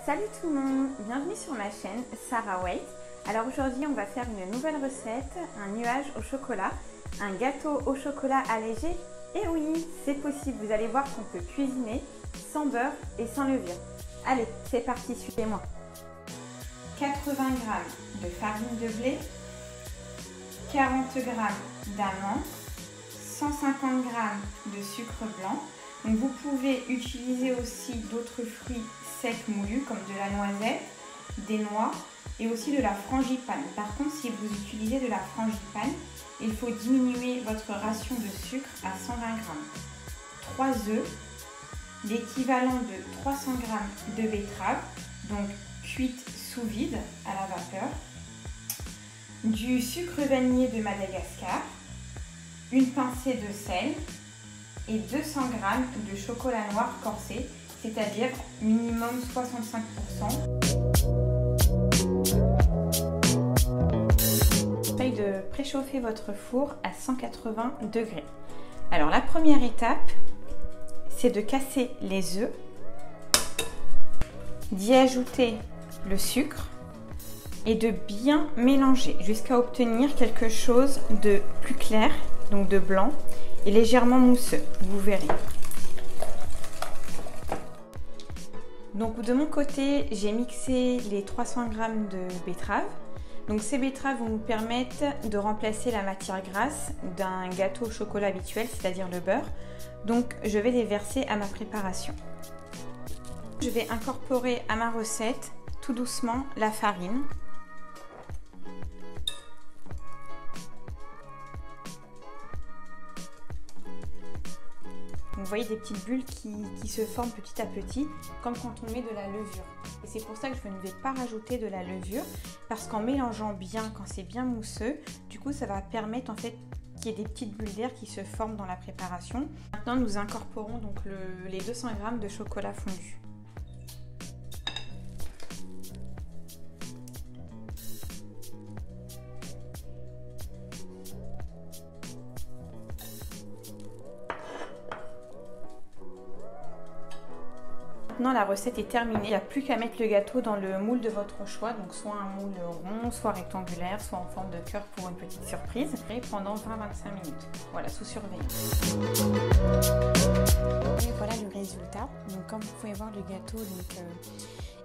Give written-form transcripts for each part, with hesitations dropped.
Salut tout le monde, bienvenue sur ma chaîne Sarah White. Alors aujourd'hui on va faire une nouvelle recette, un nuage au chocolat, un gâteau au chocolat allégé. Et oui, c'est possible, vous allez voir qu'on peut cuisiner sans beurre et sans levure. Allez, c'est parti, suivez-moi. 80 g de farine de blé, 40 g d'amandes, 150 g de sucre blanc. Donc vous pouvez utiliser aussi d'autres fruits secs moulus comme de la noisette, des noix et aussi de la frangipane. Par contre, si vous utilisez de la frangipane, il faut diminuer votre ration de sucre à 120 g. 3 œufs, l'équivalent de 300 g de betterave, donc cuite sous vide à la vapeur, du sucre vanillé de Madagascar, une pincée de sel, et 200 g de chocolat noir corsé, c'est-à-dire minimum 65%. Essayez de préchauffer votre four à 180 degrés. Alors la première étape, c'est de casser les œufs, d'y ajouter le sucre et de bien mélanger jusqu'à obtenir quelque chose de plus clair, donc de blanc, et légèrement mousseux, vous verrez. Donc de mon côté, j'ai mixé les 300 g de betterave. Donc ces betteraves vont nous permettre de remplacer la matière grasse d'un gâteau au chocolat habituel, c'est-à-dire le beurre. Donc je vais les verser à ma préparation. Je vais incorporer à ma recette tout doucement la farine. Vous voyez des petites bulles qui se forment petit à petit, comme quand on met de la levure. Et c'est pour ça que je ne vais pas rajouter de la levure, parce qu'en mélangeant bien, quand c'est bien mousseux, du coup ça va permettre en fait qu'il y ait des petites bulles d'air qui se forment dans la préparation. Maintenant nous incorporons donc les 200 g de chocolat fondu. Maintenant la recette est terminée, il n'y a plus qu'à mettre le gâteau dans le moule de votre choix, donc soit un moule rond, soit rectangulaire, soit en forme de cœur pour une petite surprise, et pendant 20-25 minutes, voilà, sous surveillance. Et voilà le résultat. Donc comme vous pouvez voir, le gâteau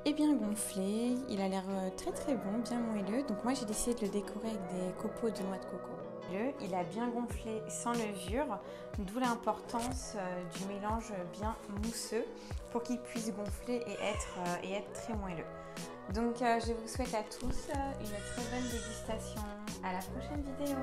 est bien gonflé, il a l'air très bon, bien moelleux. Donc moi j'ai décidé de le décorer avec des copeaux de noix de coco. Il a bien gonflé sans levure, d'où l'importance du mélange bien mousseux pour qu'il puisse gonfler et être très moelleux. Donc je vous souhaite à tous une très bonne dégustation. À la prochaine vidéo.